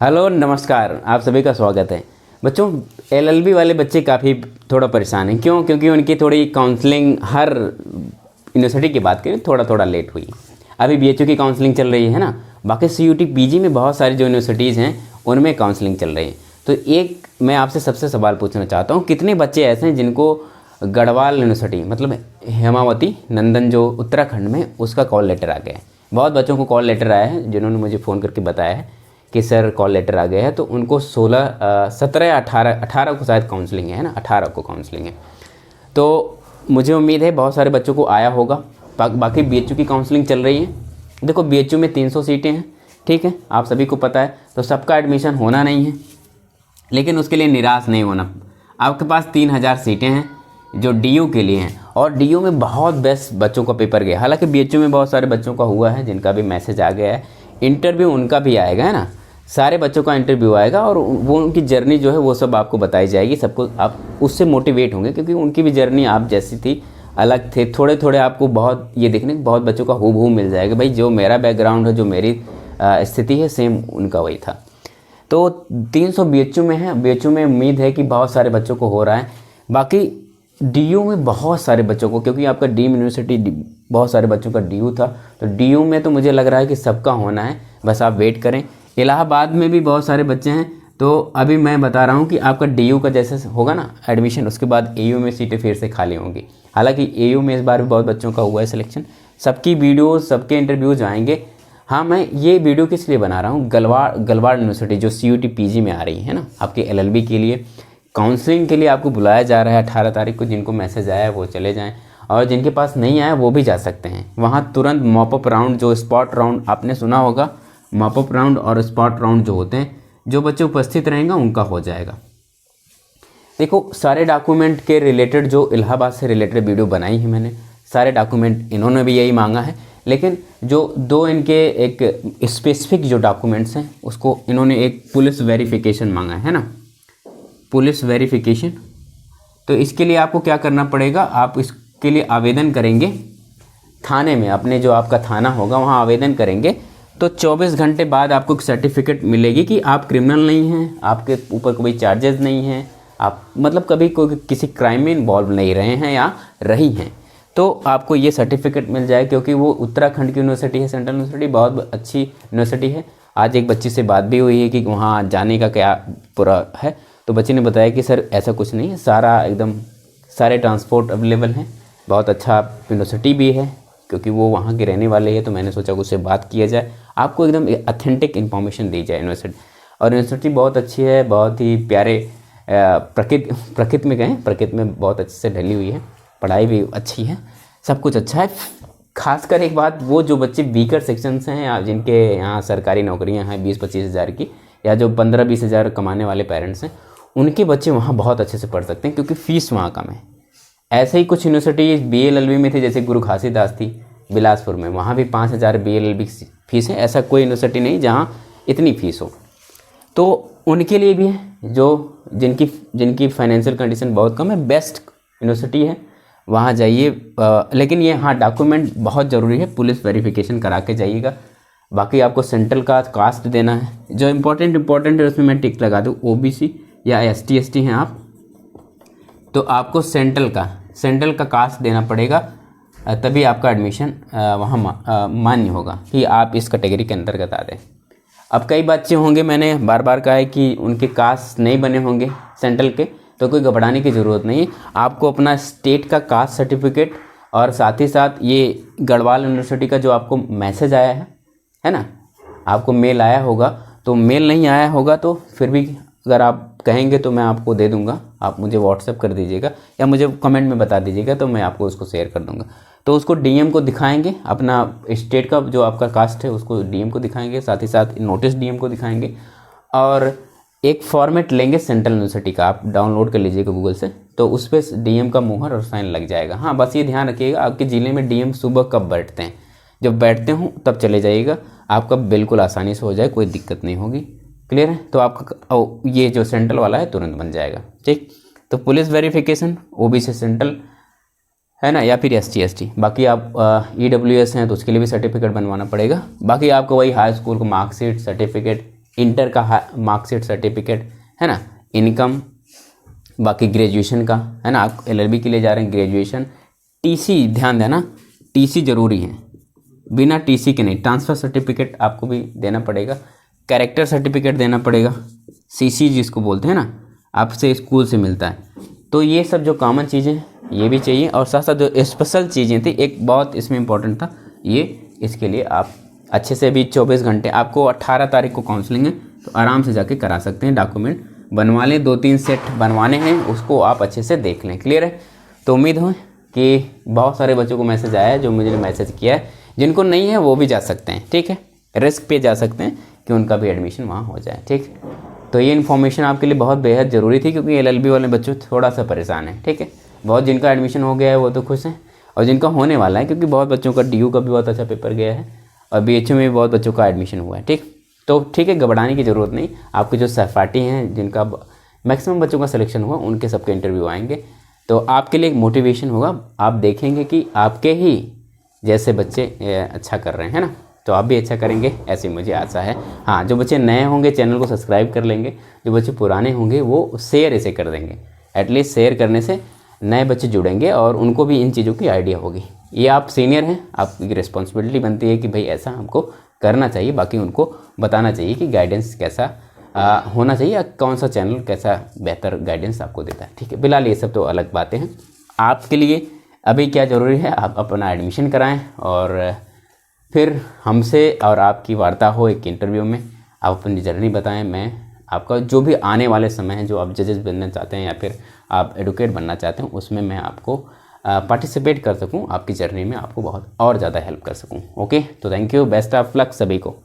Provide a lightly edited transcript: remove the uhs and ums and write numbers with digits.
Hello नमस्कार, आप सभी का स्वागत है। बच्चों, एलएलबी वाले बच्चे काफ़ी थोड़ा परेशान हैं। क्यों? क्योंकि उनकी थोड़ी काउंसलिंग हर यूनिवर्सिटी की बात करें थोड़ा थोड़ा लेट हुई। अभी बीएचयू की काउंसलिंग चल रही है ना, बाकी सीयूटी पीजी में बहुत सारी जो यूनिवर्सिटीज़ हैं उनमें काउंसलिंग चल रही है। तो एक मैं आपसे सबसे सवाल पूछना चाहता हूँ, कितने बच्चे ऐसे हैं जिनको गढ़वाल यूनिवर्सिटी मतलब हेमावती नंदन जो उत्तराखंड में उसका कॉल लेटर आ गया है। बहुत बच्चों को कॉल लेटर आया है जिन्होंने मुझे फ़ोन करके बताया है कि सर कॉल लेटर आ गया है। तो उनको 17 या 18 को शायद काउंसलिंग है ना, 18 को काउंसलिंग है। तो मुझे उम्मीद है बहुत सारे बच्चों को आया होगा। बाकी बीएचयू की काउंसलिंग चल रही है। देखो, बीएचयू में 300 सीटें हैं, ठीक है, आप सभी को पता है। तो सबका एडमिशन होना नहीं है, लेकिन उसके लिए निराश नहीं होना। आपके पास 3000 सीटें हैं जो डीयू के लिए हैं, और डीयू में बहुत बेस्ट बच्चों का पेपर गया। हालांकि बीएचयू में बहुत सारे बच्चों का हुआ है जिनका भी मैसेज आ गया है, इंटरव्यू उनका भी आएगा, है ना। सारे बच्चों का इंटरव्यू आएगा और वो उनकी जर्नी जो है वो सब आपको बताई जाएगी। सबको आप उससे मोटिवेट होंगे, क्योंकि उनकी भी जर्नी आप जैसी थी, अलग थे। थोड़े थोड़े आपको बहुत ये देखने बहुत बच्चों का हूबहू मिल जाएगा। भाई, जो मेरा बैकग्राउंड है, जो मेरी स्थिति है, सेम उनका वही था। तो 300 बीएचयू में है। बीएचयू में उम्मीद है कि बहुत सारे बच्चों को हो रहा है। बाकी डीयू में बहुत सारे बच्चों को, क्योंकि आपका डीम यूनिवर्सिटी बहुत सारे बच्चों का डीयू था, तो डीयू में तो मुझे लग रहा है कि सबका होना है। बस आप वेट करें। इलाहाबाद में भी बहुत सारे बच्चे हैं। तो अभी मैं बता रहा हूँ कि आपका डीयू का जैसे होगा ना एडमिशन, उसके बाद एयू में सीटें फिर से खाली होंगी। हालांकि एयू में इस बार भी बहुत बच्चों का हुआ है सिलेक्शन। सबकी वीडियोस, सबके इंटरव्यूज आएंगे। हाँ, मैं ये वीडियो किस लिए बना रहा हूँ, गलवाड़ यूनिवर्सिटी जो सीयूटी पीजी में आ रही है ना, आपके एलएलबी के लिए काउंसलिंग के लिए आपको बुलाया जा रहा है 18 तारीख को। जिनको मैसेज आया है वो चले जाएं, और जिनके पास नहीं आया वो भी जा सकते हैं। वहाँ तुरंत मॉपअप राउंड, जो स्पॉट राउंड आपने सुना होगा, मॉपअप राउंड और स्पॉट राउंड जो होते हैं, जो बच्चे उपस्थित रहेंगे उनका हो जाएगा। देखो, सारे डॉक्यूमेंट के रिलेटेड जो इलाहाबाद से रिलेटेड वीडियो बनाई है मैंने, सारे डॉक्यूमेंट इन्होंने भी यही मांगा है। लेकिन जो दो इनके एक स्पेसिफिक जो डॉक्यूमेंट्स हैं, उसको इन्होंने एक पुलिस वेरिफिकेशन मांगा है ना, पुलिस वेरिफिकेशन। तो इसके लिए आपको क्या करना पड़ेगा, आप इसके लिए आवेदन करेंगे थाने में, अपने जो आपका थाना होगा वहाँ आवेदन करेंगे। तो 24 घंटे बाद आपको एक सर्टिफिकेट मिलेगी कि आप क्रिमिनल नहीं हैं, आपके ऊपर कोई चार्जेस नहीं हैं, आप मतलब कभी कोई किसी क्राइम में इन्वॉल्व नहीं रहे हैं या रही हैं। तो आपको ये सर्टिफिकेट मिल जाए, क्योंकि वो उत्तराखंड की यूनिवर्सिटी है, सेंट्रल यूनिवर्सिटी, बहुत अच्छी यूनिवर्सिटी है। आज एक बच्ची से बात भी हुई है कि वहाँ जाने का क्या पूरा है। तो बच्चे ने बताया कि सर ऐसा कुछ नहीं है, सारा एकदम सारे ट्रांसपोर्ट अवेलेबल हैं। बहुत अच्छा यूनिवर्सिटी भी है, क्योंकि वो वहाँ के रहने वाले हैं। तो मैंने सोचा उससे बात किया जाए, आपको एकदम ऑथेंटिक इन्फॉर्मेशन दी जाए यूनिवर्सिटी। और यूनिवर्सिटी बहुत अच्छी है, बहुत ही प्यारे प्रकृति में गए, प्रकृति में बहुत अच्छे से ढली हुई है, पढ़ाई भी अच्छी है, सब कुछ अच्छा है। खासकर एक बात, वो जो बच्चे वीकर सेक्शन से हैं, जिनके यहाँ सरकारी नौकरियाँ हैं 20-25 हज़ार की, या जो 15-20 हज़ार कमाने वाले पेरेंट्स हैं, उनके बच्चे वहाँ बहुत अच्छे से पढ़ सकते हैं, क्योंकि फ़ीस वहाँ कम है। ऐसे ही कुछ यूनिवर्सिटी बीएलएलबी में थी, जैसे गुरु घासीदास थी बिलासपुर में, वहाँ भी 5000 बीएलएलबी फीस है। ऐसा कोई यूनिवर्सिटी नहीं जहाँ इतनी फ़ीस हो। तो उनके लिए भी है, जो जिनकी फाइनेंशियल कंडीशन बहुत कम है, बेस्ट यूनिवर्सिटी है, वहाँ जाइए। लेकिन ये हाँ, डॉक्यूमेंट बहुत ज़रूरी है, पुलिस वेरिफिकेशन करा के जाइएगा। बाकी आपको सेंट्रल का कास्ट देना है, जो इम्पोर्टेंट है उसमें मैं टिक लगा दूँ, ओबीसी या एसटी हैं आप, तो आपको सेंट्रल का कास्ट देना पड़ेगा, तभी आपका एडमिशन वहाँ मान्य होगा कि आप इस कैटेगरी के अंतर्गत आ रहे हैं। अब कई बच्चे होंगे, मैंने बार बार कहा है कि उनके कास्ट नहीं बने होंगे सेंट्रल के, तो कोई घबराने की ज़रूरत नहीं है। आपको अपना स्टेट का कास्ट सर्टिफिकेट, और साथ ही साथ ये गढ़वाल यूनिवर्सिटी का जो आपको मैसेज आया है ना, आपको मेल आया होगा। तो मेल नहीं आया होगा तो फिर भी अगर आप कहेंगे तो मैं आपको दे दूंगा, आप मुझे व्हाट्सएप कर दीजिएगा या मुझे कमेंट में बता दीजिएगा, तो मैं आपको उसको शेयर कर दूंगा। तो उसको डीएम को दिखाएंगे, अपना स्टेट का जो आपका कास्ट है उसको डीएम को दिखाएंगे, साथ ही साथ नोटिस डीएम को दिखाएंगे, और एक फॉर्मेट लेंगे सेंट्रल यूनिवर्सिटी का, आप डाउनलोड कर लीजिएगा गूगल से, तो उस पर डीएम का मुहर और साइन लग जाएगा। हाँ, बस ये ध्यान रखिएगा, आपके ज़िले में डीएम सुबह कब बैठते हैं, जब बैठते हों तब चले जाइएगा, आपका बिल्कुल आसानी से हो जाए, कोई दिक्कत नहीं होगी। क्लियर है? तो आपका ये जो सेंट्रल वाला है तुरंत बन जाएगा। ठीक, तो पुलिस वेरिफिकेशन ओबीसी सेंट्रल है ना, या फिर एसटी। बाकी आप ईडब्ल्यूएस हैं तो उसके लिए भी सर्टिफिकेट बनवाना पड़ेगा। बाकी आपको वही हाई स्कूल को मार्कशीट, सर्टिफिकेट, इंटर का मार्कशीट सर्टिफिकेट, है ना, इनकम, बाकी ग्रेजुएशन का, है ना, आप एलएलबी के लिए जा रहे हैं, ग्रेजुएशन, टीसी, ध्यान देना टीसी ज़रूरी है, बिना टीसी के नहीं, ट्रांसफ़र सर्टिफिकेट आपको भी देना पड़ेगा, कैरेक्टर सर्टिफिकेट देना पड़ेगा, सीसी जिसको बोलते हैं ना, आपसे स्कूल से मिलता है। तो ये सब जो कॉमन चीज़ें ये भी चाहिए, और साथ साथ जो स्पेशल चीज़ें थी, एक बहुत इसमें इंपॉर्टेंट था ये, इसके लिए आप अच्छे से भी 24 घंटे, आपको 18 तारीख को काउंसलिंग है, तो आराम से जाके करा सकते हैं, डॉक्यूमेंट बनवा लें, 2-3 सेट बनवाने हैं, उसको आप अच्छे से देख लें। क्लियर है? तो उम्मीद हो कि बहुत सारे बच्चों को मैसेज आया है, जो मुझे मैसेज किया है, जिनको नहीं है वो भी जा सकते हैं, ठीक है, रिस्क पे जा सकते हैं कि उनका भी एडमिशन वहाँ हो जाए, ठीक। तो ये इन्फॉर्मेशन आपके लिए बहुत बेहद ज़रूरी थी, क्योंकि एलएलबी वाले बच्चे थोड़ा सा परेशान हैं, ठीक है। बहुत जिनका एडमिशन हो गया है वो तो खुश हैं, और जिनका होने वाला है, क्योंकि बहुत बच्चों का डीयू का भी बहुत अच्छा पेपर गया है, और बीएचयू में भी बहुत बच्चों का एडमिशन हुआ है, ठीक। तो ठीक है, घबराने की ज़रूरत नहीं, आपके जो सहपाठी हैं जिनका मैक्सिमम बच्चों का सिलेक्शन हुआ, उनके सबके इंटरव्यू आएंगे, तो आपके लिए एक मोटिवेशन होगा, आप देखेंगे कि आपके ही जैसे बच्चे अच्छा कर रहे हैं ना, तो आप भी अच्छा करेंगे, ऐसी मुझे आशा है। हाँ, जो बच्चे नए होंगे चैनल को सब्सक्राइब कर लेंगे, जो बच्चे पुराने होंगे वो शेयर इसे कर देंगे, एटलीस्ट शेयर करने से नए बच्चे जुड़ेंगे और उनको भी इन चीज़ों की आइडिया होगी। ये आप सीनियर हैं, आपकी रिस्पॉन्सिबिलिटी बनती है कि भाई ऐसा हमको करना चाहिए, बाकी उनको बताना चाहिए कि गाइडेंस कैसा होना चाहिए, या कौन सा चैनल कैसा बेहतर गाइडेंस आपको देता है, ठीक है। फिलहाल ये सब तो अलग बातें हैं। आपके लिए अभी क्या ज़रूरी है, आप अपना एडमिशन कराएं, और फिर हमसे और आपकी वार्ता हो एक इंटरव्यू में, आप अपनी जर्नी बताएं। मैं आपका जो भी आने वाले समय है, जो आप जजेस बनना चाहते हैं या फिर आप एडवोकेट बनना चाहते हैं, उसमें मैं आपको पार्टिसिपेट कर सकूं, आपकी जर्नी में आपको बहुत और ज़्यादा हेल्प कर सकूं। ओके, तो thank you, best of luck सभी को।